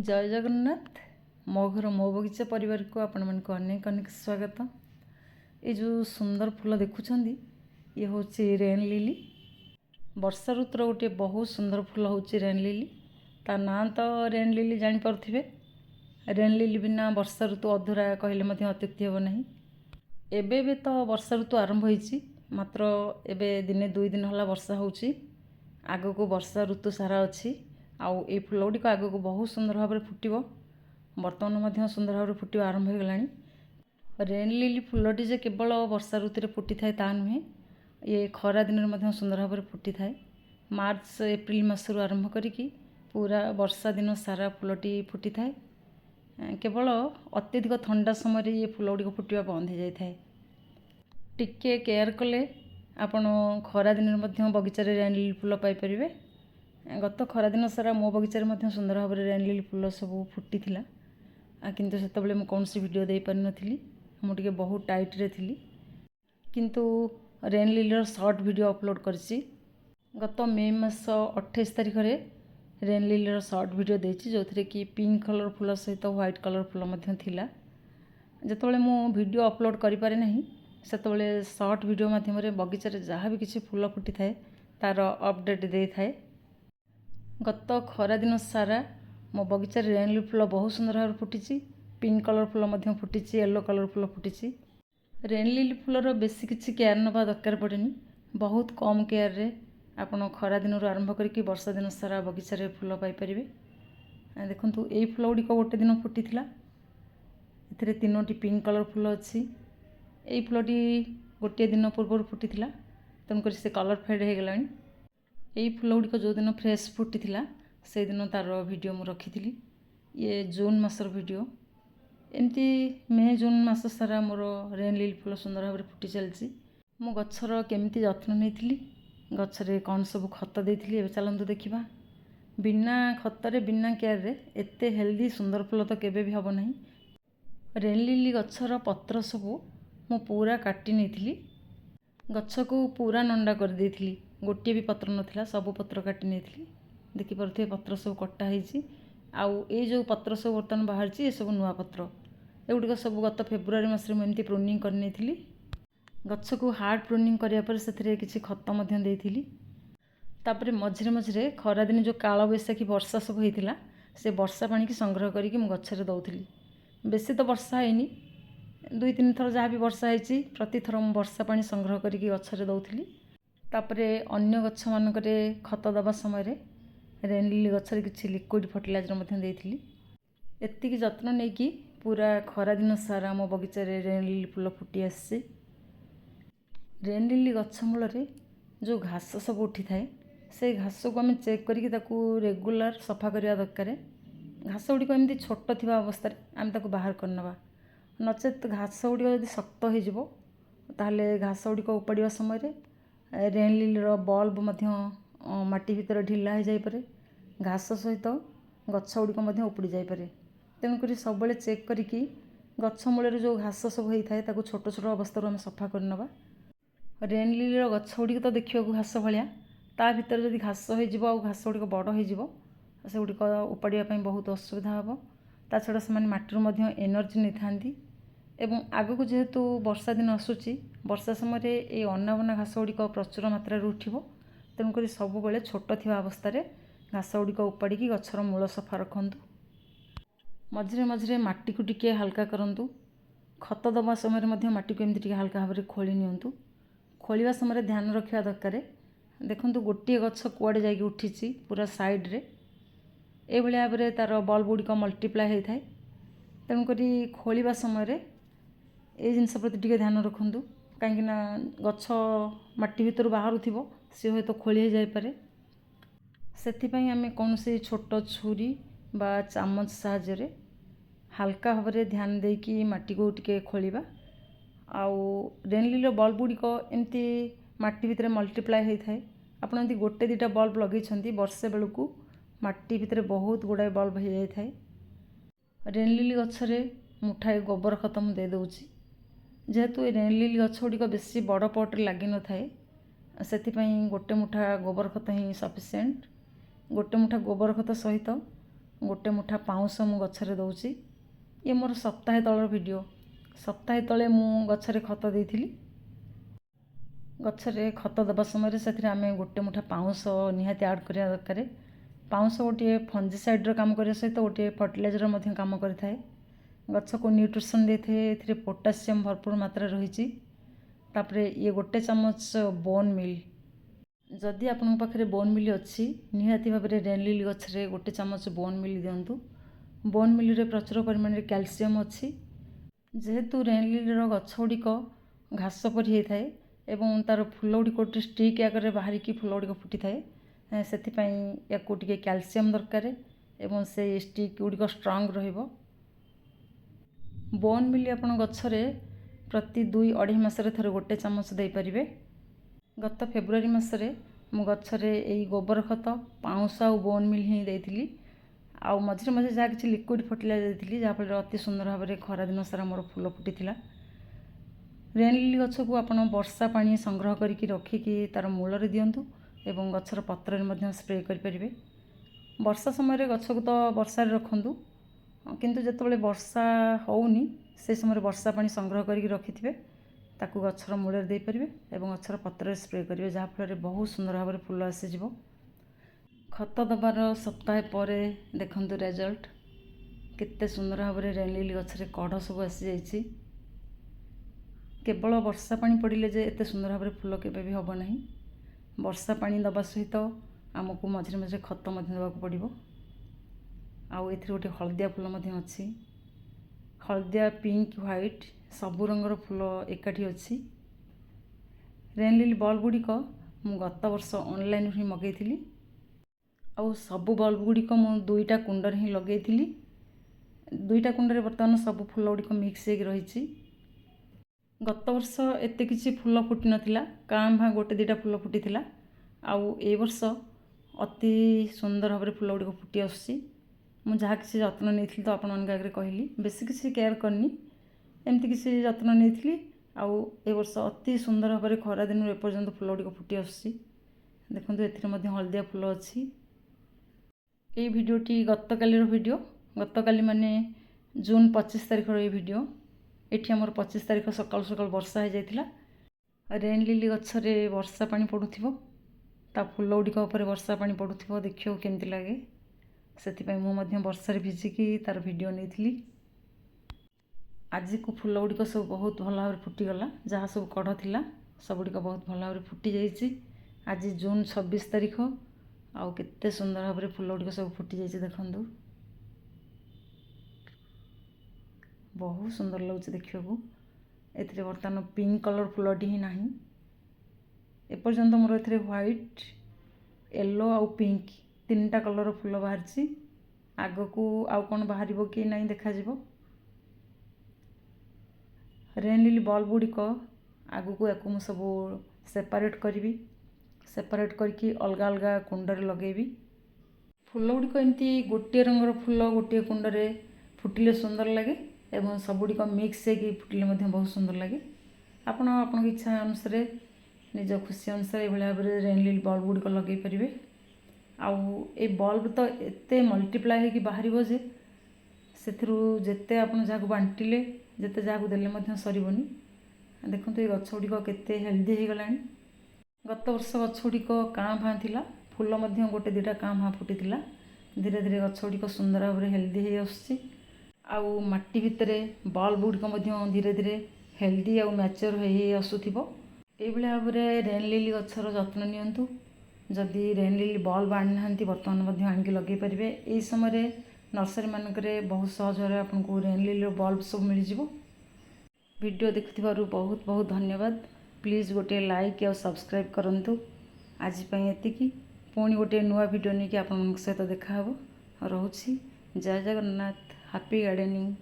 जय जगन्नाथ। मो घर मो बगीचा परिवार को आपण मन को अनेक अनेक स्वागत। ये जो सुंदर फूल देखुं ये हूँ रेन लिली। वर्षा ऋतुर गोटे बहुत सुंदर फूल हूँ रेन लिली। ता ना तो रेन लिली जानीपे। रेन लिली बिना वर्षा ऋतु अधूरा कहले अत्युक्ति हे ना। एबे तो वर्षा ऋतु आरंभ होईची, मात्र एबे दिने दुई दिन होला वर्षा होची। आगो को वर्षा ऋतु सारा अच्छी आउ ए फूल गुड़िक आग को बहुत सुंदर भाव में फुटब। बर्तमान सुंदर भाव में फुट आरंभ हो गलानी। रेन लिली फूलटी जे केवल वर्षा ऋतु फुटी थाए ता नुहे, ये खरा दिन में सुंदर भाव में फुटी थाए। मार्च एप्रिल मासरू आरंभ करिकी पूरा वर्षा दिन सारा फूलटी फुटी थाए। केवल अत्यधिक ठंडा समय ये फूल गुड़िक फुटा बंद हो जाए। टिके केयर कले आपण खरा दिन में बगीचार रेन लिली फूल पाइपर। गत खरा दिन सारा मो बगीचार सुंदर भाव में रेन लिली फूल सब फुटी थिला, किंतु सेतबेले मु कोनसी वीडियो दे पारि नथिली। मु टिके बहुत टाइट रे थिली, किंतु रेन लिलीर शॉर्ट वीडियो अपलोड करछि। गत मे मास 28 तारिख रे रेन लिलीर शॉर्ट वीडियो देछि, जो थरे कि पिंक कलर फूल सहित व्हाइट कलर फूल मध्य थिला। जेतबेले मु वीडियो अपलोड करि पारे नहीं, सेतबेले शॉर्ट वीडियो माध्यम रे बगीचार जहाँ भी किसी फूल फुटी थाए तार अपडेट दे थाए। गत खरा दिन सारा मो बगीचार रेन लिली फूल बहुत सुंदर भाव फुटी। पिंक कलर फूल मध्य फुटी, येलो कलर फूल फुटी। रेन लिली फूलर बेसी किसी केयर नवा दरकार पड़ेनी। बहुत कम केयर रे आपण खरा दिन आरंभ करके वर्षा दिन सारा बगीचार फूल पाइपर। देखु ये फूल गुड़िक गोटे दिन फुटी थिला। एथिरे तीनोटी पिंक कलर फूल अच्छी। यही फूलटी गोटे दिन पूर्व फुटी थिला, तेणुक से कलर फेड हो गलानी। यही फूल गुड़िक जो दिन फ्रेश फुटी थिला से दिन तार वीडियो मु रखी। ये जून मासर वीडियो। एमती मे जून मास सारा मोर रेन लिली फूल सुंदर भाव में फुटी चलती। मु गछर केमिति जत्न नहीं, गछरे कौन सब खत देइथिली एबे चलंतु देखिबा। बिना खतरे बिना केयर रे एते हेल्दी सुंदर फूल तो केबे भी हबो नहीं। रेन लिली गछर पत्र सब मु पूरा काटी नहीं, गछ को पूरा नंडा कर देइथिली। गोटे भी पत्र नथिला, सब पत्र काटी नहीं। देखि परथे पत्र सब कटा होईची। आउ ए जो पत्र सब बर्तमान बाहर ये सब नुआ पत्र एगुड़िक सब गत फेब्रुआरी मास एमती प्रूनिंग करनी। गछ को हार्ड प्रूनिंग करापर से किसी खत देइथिली। तापरे मझिरे मझिरे खरा दिन जो काल बैशाखी वर्षा सब होता से वर्षा पानी की संग्रह करके गछरे दौली। बेसी तो वर्षा हैनी, दुई तीन थर जहाँ भी वर्षा होती प्रति थर मु वर्षा पानी संग्रह करके गछरे दौली। तापरे अन्य गछ मानकरे खत दबा समय रेन लिली गछरे किछि लिक्विड फर्टिलाइजर देइथिली। एतिकी जत्न नहीं कि पूरा खरा दिन सारा मो बगीचार रेन लिली फूल फुटी आसी। रेन लिली गछ मूल जो घास सब उठी थाए से घास को आम चेक करके रेगुलर सफा करने दरकार। घास गुड़िक एमती छोट थी अवस्था आम बाहर करना, नचेत घास गुड़िक जब शक्त हो ताहले घास गुड़िक उपाड़ा समय रेन लिलीर बल्ब माटी भितर ढिला हो जापे। घास सहित गछ गुड़िक उपुड़ी जापे। तेणुक सब चेक करिकी गछ मूल जो घास सब होता है छोट छोट अवस्था आम सफा करना। रेन लिलीर गछ गुड़िक तो देखा घास भाया, ता भीतर जदि घास हो घास गुड़िक बड़ हो से गुड़िक उपाड़ा बहुत असुविधा हम। ता छड़ा से माटी एनर्जी नहीं था। आग को जेहेतु वर्षा दिन आसूची, वर्षा समय ये अनाबना घास गुड़िक प्रचुर मात्रा उठिबो। तेणुक सब छोट थी अवस्था घास गुड़िक उपाड़ी गछर मूल सफा रखंतु। मझिरे मझिरे माटी को टिके हल्का करंतु। खत दबा समय माटी को एमती हल्का भाव में खोली नियंतु। खोलिया समय ध्यान रखा दरकार। देखंतु गोटे गछ कुआडे जाइए उठी पूरा साइड रे ए भाव में तार बल्ब गुड़िक मल्टीप्लाए होता है। तेणुक खोलिया समय ये जिनस प्रति टिके ध्यान रखंतु, कहीं गछ माटी भितर बाहर थी सी हे तो खोली जापे। से आम कौन से छोट छुरी बा चामच साहाय्य हल्का भाव में ध्यान देकी माटी को टिके खोलिबा। आउ रेन लिलीर बल्ब गुड़िक एमती माटी भितर मल्टीप्लाए होता है। आपड़ एमती गोटे दुटा बल्ब लगे वर्षे बेलू माटी भितर बहुत गुड़ाए बल्ब हो जाए थाए। रेन लिली गछरे मुठाए गोबर खत मु दे दउची। जेहेतु रेन लिली गछ गुड़िक बेसी बड़ पट लगी न थाए, से गोटे मुठा गोबर खत ही सफिशिएंट। गोटे मुठा गोबर खत सहित गोटे मुठा पाउंश मु गछरे दउची। ये मोर सप्ताहे तलर वीडियो। सप्ताहे तले मु गछरे खत देइथिली। गछरे खत देबा समय से आम गोटे मुठा पाउंश निहाती ऐड करिया दरकार। पाउंश गोटे फंजीसाइड काम करने सहित गोटे फर्टिलाइजर काम करें। गछ को न्यूट्रिशन दे थे। एथिरे पोटासियम भरपूर मात्रा रही। तापरे ये गोटे चमच बोन मिल, जदि आपन पाखे बोन मिल अच्छी निहाती भाव में रेन लिली गछरे गोटे चमच बोन मिल दिंतु। बोन मिल रे प्रचुर परिमाण में कैल्शियम अच्छी। जेहेतु रेन लिली गछ गुड़िक घास परी होता है एवं तार फूल गुड़िक गोटे स्टिक आकार बाहर की फूल गुड़िक फुटी थाए से या कैल्शियम दरकार एवं से स्टिक गुड़िक स्ट्रांग रहिबो। बोन मिल आपन गछरे प्रति 2-2.5 मासरे थरे गोटे चमच दे परिबे। गत फेब्रुआरी मासरे मु गछरे एई गोबर खत पाउंश आ बोन मिल ही देइथिली। आ मझे मझे जहाँ किसी लिक्विड फर्टिलाइजर देइथिली जहाँफल अति सुंदर भाव में खरा दिन सारा मोर फूल फुटीथिला। रेन लिली गछ को आपन वर्षा पानी संग्रह करके रखिकी तार मूल रे दियंतु एवं गछर पत्र में स्प्रे करि परिबे। वर्षा समय गछ को तो वर्षा रखंतु, किंतु जेतेबेले वर्षा होउनी से समय वर्षा पानी संग्रह करके रखिथिबे ताकू गछर मूल दे परिबे एवं गछर पत्र स्प्रे करिवे जहाँ फल बहुत सुंदर भाव में फूल आसीजिवो। खत दबार सप्ताहे परे देखंतु रिजल्ट केते सुंदर भाव में रेन लिली गछरे कढ़ सब आसी जाइछि। केवल वर्षा पानी पड़िले जे एते सुंदर भाव में फूल केबे भी हबो नहीं। वर्षा पानी दबा सहित आमको मझे मझे खत देवाक पड़िबो। आउ एथिरे गोटे हलदिया फूल अच्छी। हलदिया पिंक व्हाइट सबु रंगर फूल एकाठी अच्छी। रेन लिली बल्ब गुड़िक मु गत वर्ष ऑनलाइन ही मगैथिली। आउ सबु बल्ब गुड़िक मु 2टा कुंडर ही लगैथिली। 2टा कुंडरे बर्तमान सबु फूल गुड़िक मिक्स हो रही। गत वर्ष एते किसी फूल फुटी नथिला, काम भा गोटे 2टा फूल फुटीथिला। आउ ए वर्ष अति सुंदर भाव में फूल गुड़िक फुटी आसुची। मु जहाँ किसी जत्न नहीं तो आपण मन आगे कहली बेसी किसी केयर करनी एमती किसी जत्न नहीं। आउ ए वर्ष अति सुंदर भाव में खरा दिन एपर्यंत फूल गुड़िक फुटी आसुची। देखंतु एथिरे मध्ये हलदिया फूल अच्छी। ये भिडियोटी गतकालीर वीडियो। गतकाली माने जून 25 तारिख ये वीडियो। एठी हमर 25 तारिख सकाल सकाल वर्षा हो जाइथिला। रेन लिली गछरे वर्षा पानी पड़ुथिबो, ता फूल गुड़िक ऊपर वर्षा पानी पड़ुथिबो देखियो केमती लागे। से मु वर्षा भिजिकी तार वीडियो नहीं। आज को फूल गुड़िक सब बहुत भल भाव फुटीगला। जहाँ सब कढ़ थिला सब गुड़िक बहुत भल भाव फुटी जाइए। आज जून 26 तारिख आउ केते सुंदर भाव में फूल गुड़िक सब फुटी जाइए। देखंतु बहुत सुंदर लगुच देखा। एथिरे बर्तमान पिंक कलर फूलटी ही नहीं। एपर्यंत मोर एथिरे व्हाइट येलो आउ पिंक 3टा कलर फूल बाहर। आग को आउ कौन बाहर कि नहीं देखा। रेन लिली बल्ब गुड़िक आग को या सब सेपरेट करी। सेपरेट करके अलग अलग कुंडर लगेबी। फूल गुड़िक एमती गोटे रंगर फूल गोटे कुंडरे फुटिले सुंदर लगे एवं सब गुड़िक मिक्स होगी फुटिले बहुत सुंदर लगे। आपण इच्छा अनुसार निज खुशी अनुसार ये भाव में रेन लिली बल्ब गुड़िक लगे पारे। आउ ए बल्ब तो एते मल्टीप्लाई होगी बाहर जे जिते आप जहाँ बांटिले जिते जहाँ देले सरबनी। देखो ये गछ गुड़िक केते हेल्दी हो गला। गत वर्ष गछ गुड़िक काँ भाँ थिला, फूल गोटे 2टा काँ भाँ फुटी। धीरे धीरे गछ गुड़िक सुंदर भाव में हेल्दी हो आसुची। आउ माटी भितरे बल्ब गुड़िक धीरे धीरे हेल्दी आउ मैच्योर हो आसुथिबो। एई भाव में रेन लिली गछर जत्न नियंतु। जदि रेन लिली बल्ब आनी ना बर्तमान आनिक लगे पारे। यही समय नर्सरी मानक बहुत सहज भाव आपको रेन लिली बल्ब सब मिल जाव। वीडियो देखुथिबारु बहुत बहुत धन्यवाद। प्लीज़ गोटे लाइक और सब्सक्राइब करंतु। आज पई एतिकी पुणी गोटे नुआ वीडियो नहीं कि आप सहित देखा। रोची जय जगन्नाथ। Happy gardening.